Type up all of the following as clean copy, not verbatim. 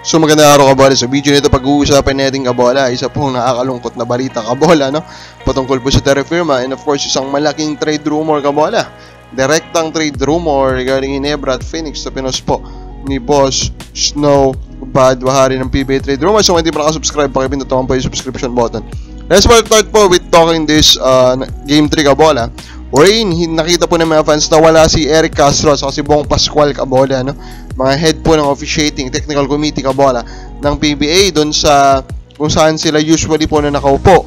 So magandang araw kabola. Sa video nito pag-uusapan natin kabola, isa pong nakakalungkot na balita kabola, no? Patungkol po sa Terra Firma and of course isang malaking trade rumor kabola. Direktang trade rumor regarding Ginebra at Phoenix sa pinos po ni Boss Snow Badwahari ng PBA Trade Rumor. So kung hindi pa nakasubscribe, pakipindutan po yung subscription button. Let's start po with talking this Game 3 kabola. Wherein nakita po ng mga fans na wala si Eric Castro at si Bong Pascual kabola, no? Mga head po ng officiating technical committee kabola ng PBA doon sa kung saan sila usually po na nakaupo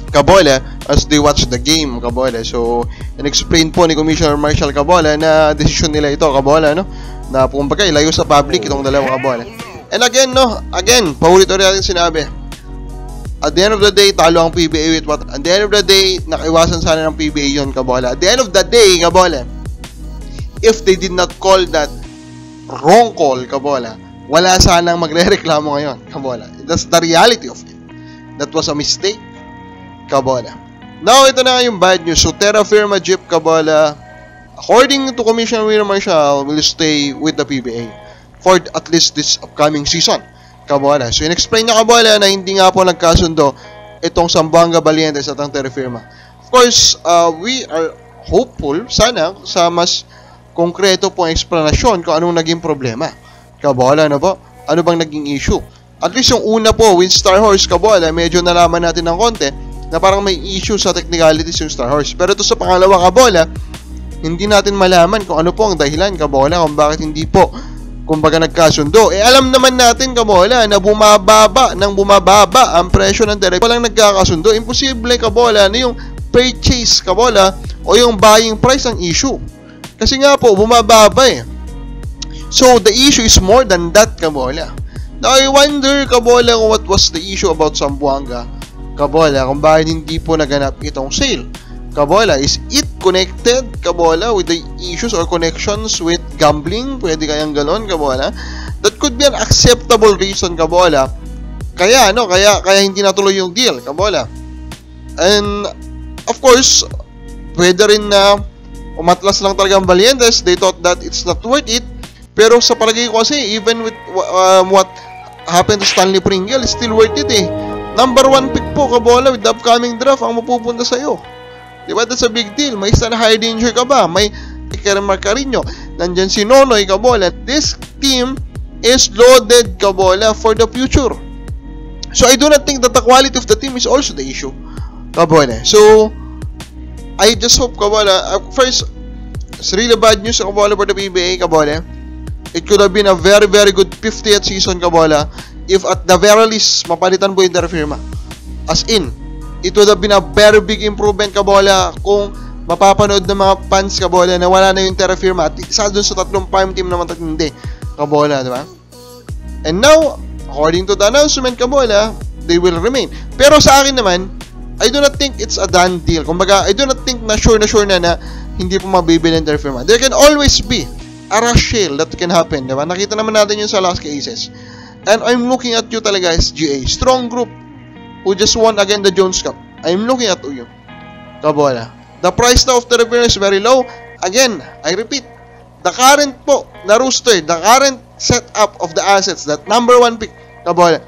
kabola as they watch the game kabola. So in-explain po ni Commissioner Marshall kabola na decision nila ito kabola, no? Na kumbaga ilayo sa public itong dalawang kabola. And again, no? Again, paulit-ulit natin sinabi. At the end of the day, talo ang PBA with what? At the end of the day, nakaiwasan sana ng PBA yun, kabola. At the end of the day, kabola, if they did not call that wrong call, kabola, wala sanang magre-reklamo ngayon, kabola. That's the reality of it. That was a mistake, kabola. Now, ito na yung bad news. So, Terra Firma Jeep, kabola, according to Commissioner William Marshall, will stay with the PBA for at least this upcoming season. Kabola. So, in-explain niya kabola na hindi nga po nagkasundo itong Zamboanga Valientes at ang Terra Firma. Of course, we are hopeful sana sa mas konkreto pong explanation kung anong naging problema. Kabola na po? Ano bang naging issue? At least yung una po, with Star Horse, kabola, medyo nalaman natin ng konti na parang may issue sa technicalities yung Star Horse. Pero ito sa pangalawa, kabola, hindi natin malaman kung ano po ang dahilan, kabola, kung bakit hindi po kumbaga nagkasundo. Alam naman natin kabola na bumababa ang presyo ng Terra. Walang nagkakasundo. Imposible kabola na yung purchase kabola o yung buying price ang issue. Kasi nga po bumababa eh. So the issue is more than that kabola. Now I wonder kabola kung what was the issue about Zamboanga kabola, kung bakit hindi po naganap itong sale. Kabola, is it connected, kabola, with the issues or connections with gambling? Pwede kayang ganon, kabola? That could be an acceptable reason, kabola. Kaya hindi natuloy yung deal, kabola. And, of course, pwede rin na umatlas lang talaga ang Valientes. They thought that it's not worth it. Pero sa palagay ko kasi, even with what happened to Stanley Pringle, it's still worth it eh. Number 1 pick po, kabola, with the upcoming draft ang mapupunta sa'yo. Diba? That's a big deal. May isa na high danger ka ba? May Iker Marcarino. Nandyan si Nonoy, kabola. This team is loaded, kabola, for the future. So, I do not think that the quality of the team is also the issue, kabola. So, I just hope, kabola, first, it's really bad news, kabola, for the PBA, kabola. It could have been a very, very good 50th season, kabola, if at the very least, mapalitan po yung Terra Firma. As in, it would have been a very big improvement, kabola, kung mapapanood ng mga fans, kabola, na wala na yung Terra Firma at isa dun sa tatlong farm team naman hindi, kabola, diba? And now, according to the announcement, kabola, they will remain. Pero sa akin naman, I do not think it's a done deal. Kumbaga, I do not think na sure na hindi po mabibili ng Terra Firma. There can always be a rush sale that can happen, diba? Nakita naman natin yun sa last cases. And I'm looking at you talaga, SGA. Strong group who just won again the Jones Cup. I'm looking at you, kabola. The price now of the Terra is very low. Again, I repeat, the current po na roster, the current setup of the assets, that number 1 pick, kabola,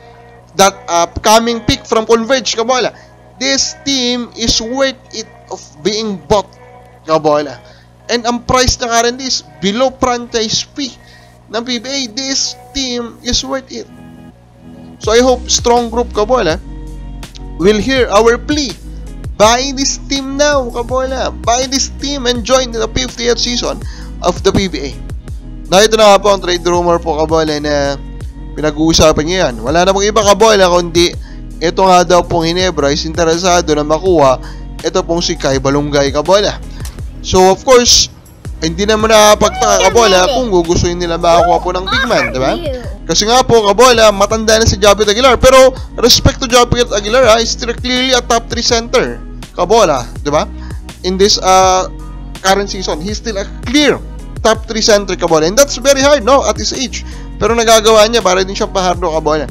that upcoming pick from Converge, kabola, this team is worth it of being bought, kabola. And ang price na current is below franchise fee ng PBA. This team is worth it. So I hope strong group, kabola, will hear our plea. Buy this team now, kabola. Buy this team and join the 50th season of the PBA. Na ito na nga po ang trade rumor po, kabola, na pinag-uusapan niya yan. Wala namang iba, kabola, kundi ito nga daw pong Ginebra is interesado na makuha ito pong si Kai Balungay, kabola. So, of course, hindi naman nakapagtaka, kabola, kung gugustuhin nila makakuha po ng big man, diba? Kasi nga po, kabola, matanda na si Jabit Aguilar. Pero, respect to Jabit Aguilar, is still clearly a top 3 center, kabola, diba? In this current season, he's still a clear top 3 center, kabola. And that's very hard, no? At his age. Pero nagagawa niya, para din siyang pahardo, kabola.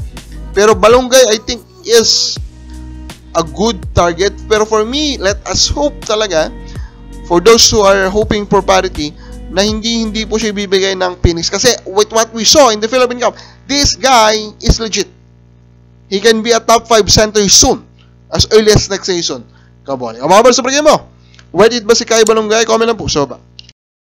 Pero Balungay, I think, is a good target. Pero for me, let us hope talaga, for those who are hoping for parity, na hindi po siya ibibigay ng Phoenix. Kasi with what we saw in the Philippine Cup, this guy is legit. He can be a top 5 center soon. As early as next season. Kabola. Ang mga bal sa game mo. Worth it ba si Kai Balonggay? Comment lang po. So ba?